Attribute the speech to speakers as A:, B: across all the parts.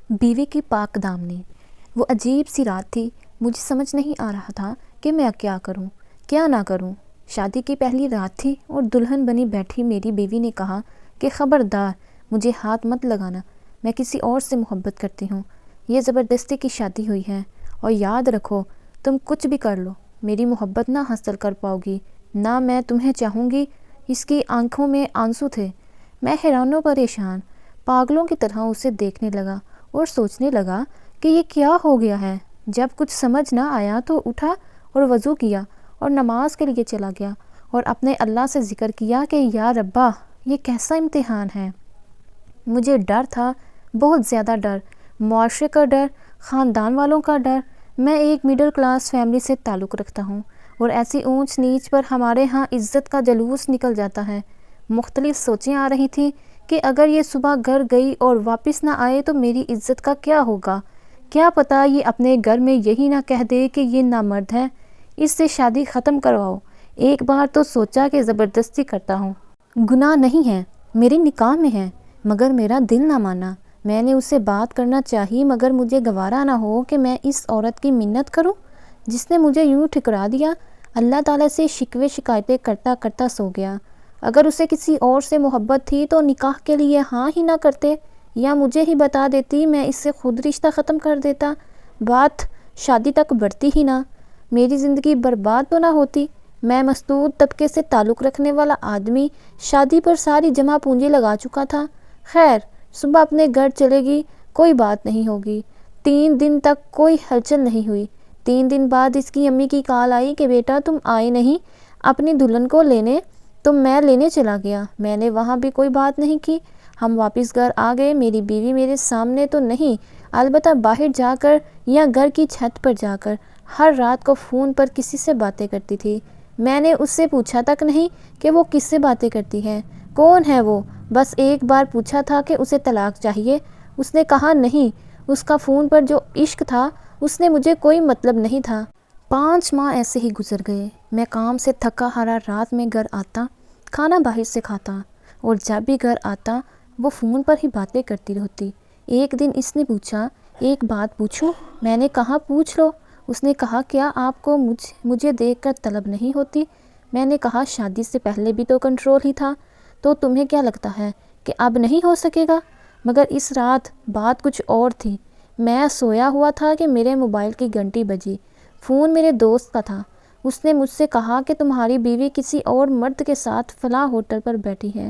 A: بیوی کی پاک دامنی۔ وہ عجیب سی رات تھی، مجھے سمجھ نہیں آ رہا تھا کہ میں کیا کروں کیا نہ کروں۔ شادی کی پہلی رات تھی اور دلہن بنی بیٹھی میری بیوی نے کہا کہ خبردار مجھے ہاتھ مت لگانا، میں کسی اور سے محبت کرتی ہوں، یہ زبردستی کی شادی ہوئی ہے، اور یاد رکھو تم کچھ بھی کر لو میری محبت نہ حاصل کر پاؤ گی، نہ میں تمہیں چاہوں گی۔ اس کی آنکھوں میں آنسو تھے۔ میں حیران و پریشان پاگلوں کی طرح اسے دیکھنے لگا اور سوچنے لگا کہ یہ کیا ہو گیا ہے۔ جب کچھ سمجھ نہ آیا تو اٹھا اور وضو کیا اور نماز کے لیے چلا گیا اور اپنے اللہ سے ذکر کیا کہ یا ربا یہ کیسا امتحان ہے۔ مجھے ڈر تھا، بہت زیادہ ڈر، معاشرے کا ڈر، خاندان والوں کا ڈر۔ میں ایک مڈل کلاس فیملی سے تعلق رکھتا ہوں اور ایسی اونچ نیچ پر ہمارے ہاں عزت کا جلوس نکل جاتا ہے۔ مختلف سوچیں آ رہی تھیں کہ اگر یہ صبح گھر گئی اور واپس نہ آئے تو میری عزت کا کیا ہوگا؟ کیا پتہ یہ اپنے گھر میں یہی نہ کہہ دے کہ یہ نامرد ہے، اس سے شادی ختم کرواؤ۔ ایک بار تو سوچا کہ زبردستی کرتا ہوں، گناہ نہیں ہے، میرے نکاح میں ہے، مگر میرا دل نہ مانا۔ میں نے اس سے بات کرنا چاہی مگر مجھے گوارا نہ ہو کہ میں اس عورت کی منت کروں جس نے مجھے یوں ٹھکرا دیا۔ اللہ تعالیٰ سے شکوے شکایتیں کرتا کرتا سو گیا۔ اگر اسے کسی اور سے محبت تھی تو نکاح کے لیے ہاں ہی نہ کرتے، یا مجھے ہی بتا دیتی، میں اس سے خود رشتہ ختم کر دیتا، بات شادی تک بڑھتی ہی نہ، میری زندگی برباد تو نہ ہوتی۔ میں مستور طبقے سے تعلق رکھنے والا آدمی شادی پر ساری جمع پونجی لگا چکا تھا۔ خیر، صبح اپنے گھر چلے گی، کوئی بات نہیں ہوگی۔ 3 دن تک کوئی ہلچل نہیں ہوئی۔ 3 دن بعد اس کی امی کی کال آئی کہ بیٹا تم آئے نہیں اپنی دلہن کو لینے، تو میں لینے چلا گیا۔ میں نے وہاں بھی کوئی بات نہیں کی۔ ہم واپس گھر آ گئے۔ میری بیوی میرے سامنے تو نہیں، البتہ باہر جا کر یا گھر کی چھت پر جا کر ہر رات کو فون پر کسی سے باتیں کرتی تھی۔ میں نے اس سے پوچھا تک نہیں کہ وہ کس سے باتیں کرتی ہے، کون ہے وہ، بس ایک بار پوچھا تھا کہ اسے طلاق چاہیے، اس نے کہا نہیں۔ اس کا فون پر جو عشق تھا اس نے مجھے کوئی مطلب نہیں تھا۔ 5 ماہ ایسے ہی گزر گئے۔ میں کام سے تھکا ہارا رات میں گھر آتا، کھانا باہر سے کھاتا، اور جب بھی گھر آتا وہ فون پر ہی باتیں کرتی رہتی۔ ایک دن اس نے پوچھا ایک بات پوچھوں؟ میں نے کہا پوچھ لو۔ اس نے کہا کیا آپ کو مجھے دیکھ کر طلب نہیں ہوتی؟ میں نے کہا شادی سے پہلے بھی تو کنٹرول ہی تھا، تو تمہیں کیا لگتا ہے کہ اب نہیں ہو سکے گا؟ مگر اس رات بات کچھ اور تھی۔ میں سویا ہوا تھا کہ میرے موبائل کی گھنٹی بجی۔ فون میرے دوست کا تھا۔ اس نے مجھ سے کہا کہ تمہاری بیوی کسی اور مرد کے ساتھ فلاں ہوٹل پر بیٹھی ہے۔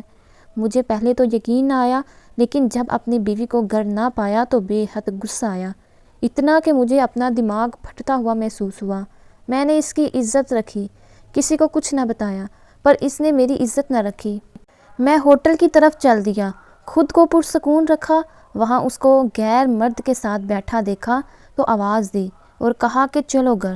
A: مجھے پہلے تو یقین نہ آیا، لیکن جب اپنی بیوی کو گھر نہ پایا تو بے حد غصہ آیا، اتنا کہ مجھے اپنا دماغ پھٹتا ہوا محسوس ہوا۔ میں نے اس کی عزت رکھی، کسی کو کچھ نہ بتایا، پر اس نے میری عزت نہ رکھی۔ میں ہوٹل کی طرف چل دیا، خود کو پرسکون رکھا۔ وہاں اس کو غیر مرد کے ساتھ بیٹھا دیکھا تو آواز دی اور کہا کہ چلو گھر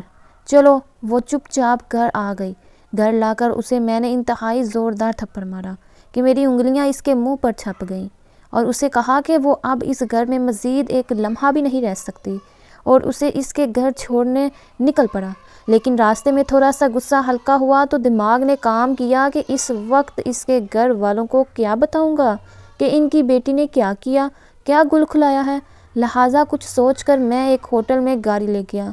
A: چلو۔ وہ چپ چاپ گھر آ گئی۔ گھر لا کر اسے میں نے انتہائی زوردار تھپڑ مارا کہ میری انگلیاں اس کے منہ پر چھپ گئیں، اور اسے کہا کہ وہ اب اس گھر میں مزید ایک لمحہ بھی نہیں رہ سکتی، اور اسے اس کے گھر چھوڑنے نکل پڑا۔ لیکن راستے میں تھوڑا سا غصہ ہلکا ہوا تو دماغ نے کام کیا کہ اس وقت اس کے گھر والوں کو کیا بتاؤں گا کہ ان کی بیٹی نے کیا کیا، کیا گل کھلایا ہے۔ لہٰذا کچھ سوچ کر میں ایک ہوٹل میں گاڑی لے گیا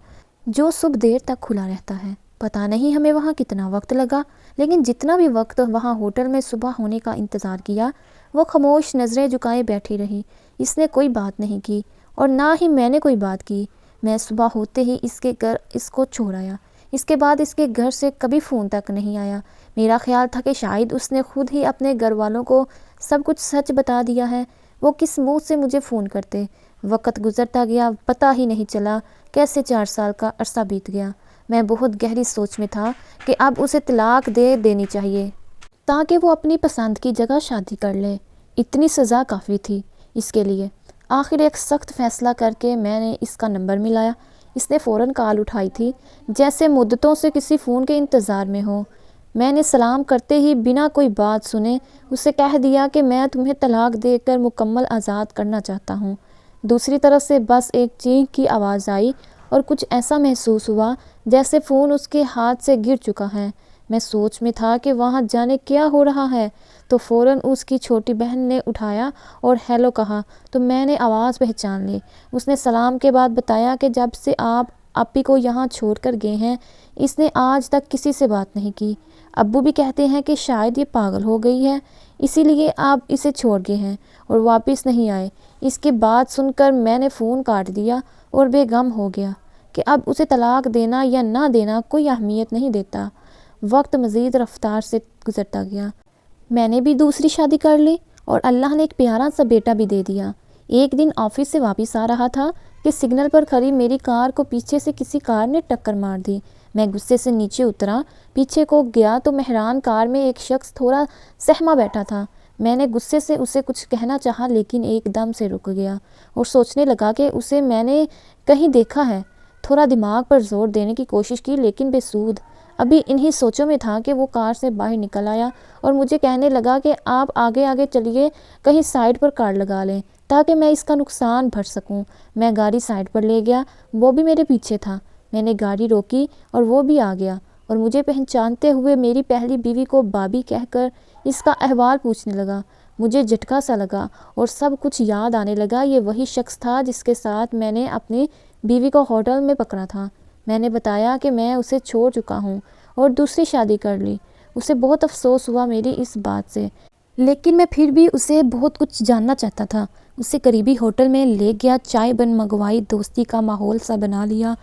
A: جو صبح دیر تک کھلا رہتا ہے۔ پتہ نہیں ہمیں وہاں کتنا وقت لگا، لیکن جتنا بھی وقت وہاں ہوٹل میں صبح ہونے کا انتظار کیا، وہ خاموش نظریں جھکائے بیٹھی رہی۔ اس نے کوئی بات نہیں کی اور نہ ہی میں نے کوئی بات کی۔ میں صبح ہوتے ہی اس کے گھر اس کو چھوڑ آیا۔ اس کے بعد اس کے گھر سے کبھی فون تک نہیں آیا۔ میرا خیال تھا کہ شاید اس نے خود ہی اپنے گھر والوں کو سب کچھ سچ بتا دیا ہے۔ وہ کس منہ سے مجھے فون کرتے؟ وقت گزرتا گیا، پتہ ہی نہیں چلا کیسے 4 سال کا عرصہ بیت گیا۔ میں بہت گہری سوچ میں تھا کہ اب اسے طلاق دے دینی چاہیے تاکہ وہ اپنی پسند کی جگہ شادی کر لے۔ اتنی سزا کافی تھی اس کے لیے۔ آخر ایک سخت فیصلہ کر کے میں نے اس کا نمبر ملایا۔ اس نے فوراً کال اٹھائی تھی، جیسے مدتوں سے کسی فون کے انتظار میں ہو۔ میں نے سلام کرتے ہی بنا کوئی بات سنے اسے کہہ دیا کہ میں تمہیں طلاق دے کر مکمل آزاد کرنا چاہتا ہوں۔ دوسری طرف سے بس ایک چینخ کی آواز آئی اور کچھ ایسا محسوس ہوا جیسے فون اس کے ہاتھ سے گر چکا ہے۔ میں سوچ میں تھا کہ وہاں جانے کیا ہو رہا ہے، تو فوراً اس کی چھوٹی بہن نے اٹھایا اور ہیلو کہا تو میں نے آواز پہچان لی۔ اس نے سلام کے بعد بتایا کہ جب سے آپ اپی کو یہاں چھوڑ کر گئے ہیں اس نے آج تک کسی سے بات نہیں کی۔ ابو بھی کہتے ہیں کہ شاید یہ پاگل ہو گئی ہے، اسی لیے آپ اسے چھوڑ گئے ہیں اور واپس نہیں آئے۔ اس کی بات سن کر میں نے فون کاٹ دیا اور بے غم ہو گیا کہ اب اسے طلاق دینا یا نہ دینا کوئی اہمیت نہیں دیتا۔ وقت مزید رفتار سے گزرتا گیا۔ میں نے بھی دوسری شادی کر لی اور اللہ نے ایک پیارا سا بیٹا بھی دے دیا۔ ایک دن آفس سے واپس آ رہا تھا کہ سگنل پر کھڑی میری کار کو پیچھے سے کسی کار نے ٹکر مار دی۔ میں غصے سے نیچے اترا، پیچھے کو گیا تو مہران کار میں ایک شخص تھوڑا سہما بیٹھا تھا۔ میں نے غصے سے اسے کچھ کہنا چاہا لیکن ایک دم سے رک گیا اور سوچنے لگا کہ اسے میں نے کہیں دیکھا ہے۔ تھوڑا دماغ پر زور دینے کی کوشش کی لیکن بے سود۔ ابھی انہی سوچوں میں تھا کہ وہ کار سے باہر نکل آیا اور مجھے کہنے لگا کہ آپ آگے آگے چلیے، کہیں سائڈ پر کار لگا لیں تاکہ میں اس کا نقصان بھر سکوں۔ میں گاڑی سائڈ پر لے گیا، وہ بھی میرے پیچھے تھا۔ میں نے گاڑی روکی اور وہ بھی آ گیا اور مجھے پہچانتے ہوئے میری پہلی بیوی کو بابی کہہ کر اس کا احوال پوچھنے لگا۔ مجھے جھٹکا سا لگا اور سب کچھ یاد آنے لگا۔ یہ وہی شخص تھا جس کے ساتھ میں نے اپنی بیوی کو ہوٹل میں پکڑا تھا۔ میں نے بتایا کہ میں اسے چھوڑ چکا ہوں اور دوسری شادی کر لی۔ اسے بہت افسوس ہوا میری اس بات سے، لیکن میں پھر بھی اسے بہت کچھ جاننا چاہتا تھا۔ اسے قریبی ہوٹل میں لے گیا، چائے منگوائی، دوستی کا ماحول سا بنا لیا۔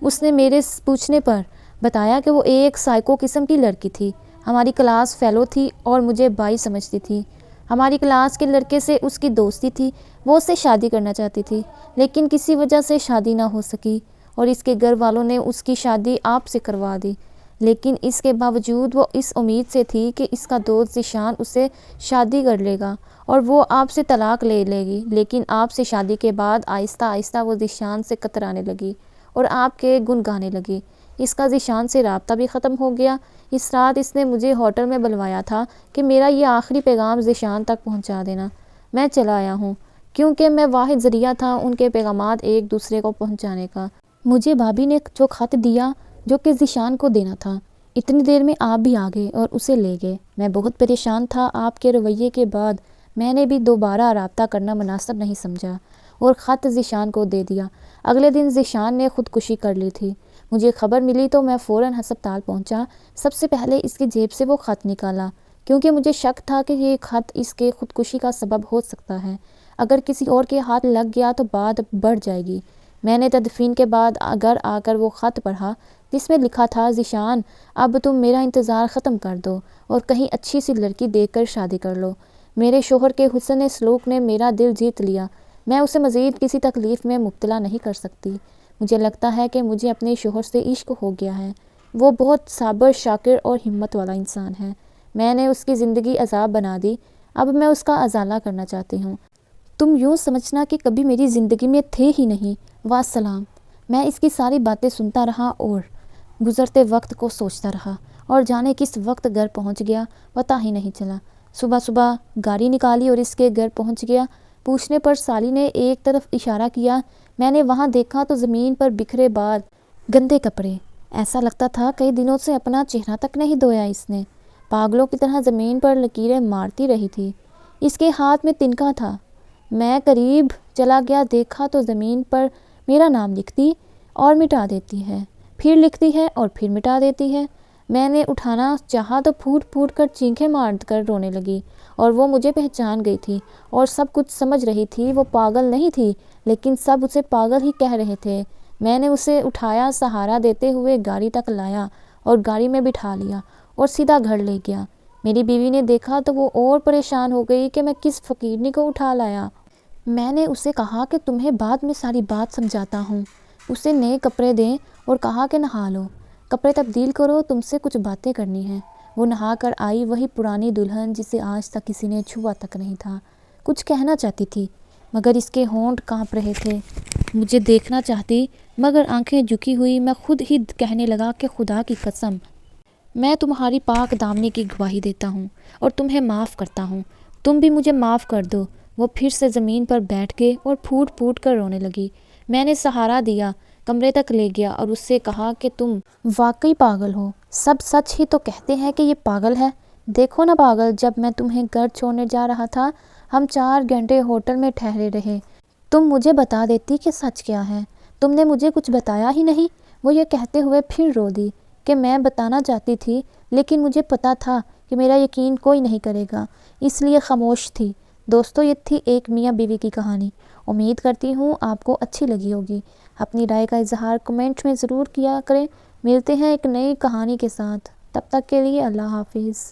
A: اس نے میرے پوچھنے پر بتایا کہ وہ ایک سائیکو قسم کی لڑکی تھی، ہماری کلاس فیلو تھی اور مجھے بائی سمجھتی تھی۔ ہماری کلاس کے لڑکے سے اس کی دوستی تھی، وہ اس سے شادی کرنا چاہتی تھی لیکن کسی وجہ سے شادی نہ ہو سکی اور اس کے گھر والوں نے اس کی شادی آپ سے کروا دی۔ لیکن اس کے باوجود وہ اس امید سے تھی کہ اس کا دوست ذیشان اسے شادی کر لے گا اور وہ آپ سے طلاق لے لے گی۔ لیکن آپ سے شادی کے بعد آہستہ آہستہ وہ ذیشان سے کترانے لگی اور آپ کے گن گانے لگی۔ اس کا ذیشان سے رابطہ بھی ختم ہو گیا۔ اس رات اس نے مجھے ہوٹل میں بلوایا تھا کہ میرا یہ آخری پیغام ذیشان تک پہنچا دینا۔ میں چلا آیا ہوں کیونکہ میں واحد ذریعہ تھا ان کے پیغامات ایک دوسرے کو پہنچانے کا۔ مجھے بھابی نے جو خط دیا جو کہ ذیشان کو دینا تھا، اتنی دیر میں آپ بھی آ گئے اور اسے لے گئے۔ میں بہت پریشان تھا۔ آپ کے رویے کے بعد میں نے بھی دوبارہ رابطہ کرنا مناسب نہیں سمجھا اور خط ذیشان کو دے دیا۔ اگلے دن ذیشان نے خودکشی کر لی تھی۔ مجھے خبر ملی تو میں فوراً ہسپتال پہنچا۔ سب سے پہلے اس کی جیب سے وہ خط نکالا کیونکہ مجھے شک تھا کہ یہ خط اس کے خودکشی کا سبب ہو سکتا ہے۔ اگر کسی اور کے ہاتھ لگ گیا تو بات بڑھ جائے گی۔ میں نے تدفین کے بعد گھر آ کر وہ خط پڑھا جس میں لکھا تھا، ذیشان اب تم میرا انتظار ختم کر دو اور کہیں اچھی سی لڑکی دیکھ کر شادی کر لو۔ میرے شوہر کے حسن سلوک نے میرا دل جیت لیا۔ میں اسے مزید کسی تکلیف میں مبتلا نہیں کر سکتی۔ مجھے لگتا ہے کہ مجھے اپنے شوہر سے عشق ہو گیا ہے۔ وہ بہت صابر، شاکر اور ہمت والا انسان ہے۔ میں نے اس کی زندگی عذاب بنا دی، اب میں اس کا ازالہ کرنا چاہتی ہوں۔ تم یوں سمجھنا کہ کبھی میری زندگی میں تھے ہی نہیں۔ واسلام۔ میں اس کی ساری باتیں سنتا رہا اور گزرتے وقت کو سوچتا رہا اور جانے کس وقت گھر پہنچ گیا پتہ ہی نہیں چلا۔ صبح گاڑی نکالی اور اس کے گھر پہنچ گیا۔ پوچھنے پر سالی نے ایک طرف اشارہ کیا۔ میں نے وہاں دیکھا تو زمین پر بکھرے بال، گندے کپڑے، ایسا لگتا تھا کئی دنوں سے اپنا چہرہ تک نہیں دھویا اس نے۔ پاگلوں کی طرح زمین پر لکیریں مارتی رہی تھی۔ اس کے ہاتھ میں تنکا تھا۔ میں قریب چلا گیا، دیکھا تو زمین پر میرا نام لکھتی اور مٹا دیتی ہے، پھر لکھتی ہے اور پھر مٹا دیتی ہے۔ میں نے اٹھانا چاہا تو پھوٹ پھوٹ کر چینخیں مار کر رونے لگی اور وہ مجھے پہچان گئی تھی اور سب کچھ سمجھ رہی تھی۔ وہ پاگل نہیں تھی لیکن سب اسے پاگل ہی کہہ رہے تھے۔ میں نے اسے اٹھایا، سہارا دیتے ہوئے گاڑی تک لایا اور گاڑی میں بٹھا لیا اور سیدھا گھر لے گیا۔ میری بیوی نے دیکھا تو وہ اور پریشان ہو گئی کہ میں کس فقیرنی کو اٹھا لایا۔ میں نے اسے کہا کہ تمہیں بعد میں ساری بات سمجھاتا ہوں۔ اسے نئے کپڑے دیں اور کہا کہ نہا لو، کپڑے تبدیل کرو، تم سے کچھ باتیں کرنی ہیں۔ وہ نہا کر آئی، وہی پرانی دلہن جسے آج تک کسی نے چھوا تک نہیں تھا۔ کچھ کہنا چاہتی تھی مگر اس کے ہونٹ کانپ رہے تھے۔ مجھے دیکھنا چاہتی مگر آنکھیں جھکی ہوئی۔ میں خود ہی کہنے لگا کہ خدا کی قسم میں تمہاری پاک دامنی کی گواہی دیتا ہوں اور تمہیں معاف کرتا ہوں، تم بھی مجھے معاف کر دو۔ وہ پھر سے زمین پر بیٹھ گئے اور پھوٹ پھوٹ کر رونے لگی۔ میں نے سہارا دیا، کمرے تک لے گیا اور اس سے کہا کہ تم واقعی پاگل ہو، سب سچ ہی تو کہتے ہیں کہ یہ پاگل ہے۔ دیکھو نا پاگل، جب میں تمہیں گھر چھوڑنے جا رہا تھا ہم 4 گھنٹے ہوٹل میں ٹھہرے رہے، تم مجھے بتا دیتی کہ سچ کیا ہے، تم نے مجھے کچھ بتایا ہی نہیں۔ وہ یہ کہتے ہوئے پھر رو دی کہ میں بتانا چاہتی تھی لیکن مجھے پتا تھا کہ میرا یقین کوئی نہیں کرے گا، اس لیے خاموش تھی۔ دوستو، یہ تھی ایک میاں بیوی کی کہانی۔ امید کرتی ہوں آپ کو اچھی لگی ہوگی۔ اپنی رائے کا اظہار کمنٹ میں ضرور کیا کریں۔ ملتے ہیں ایک نئی کہانی کے ساتھ، تب تک کے لیے اللہ حافظ۔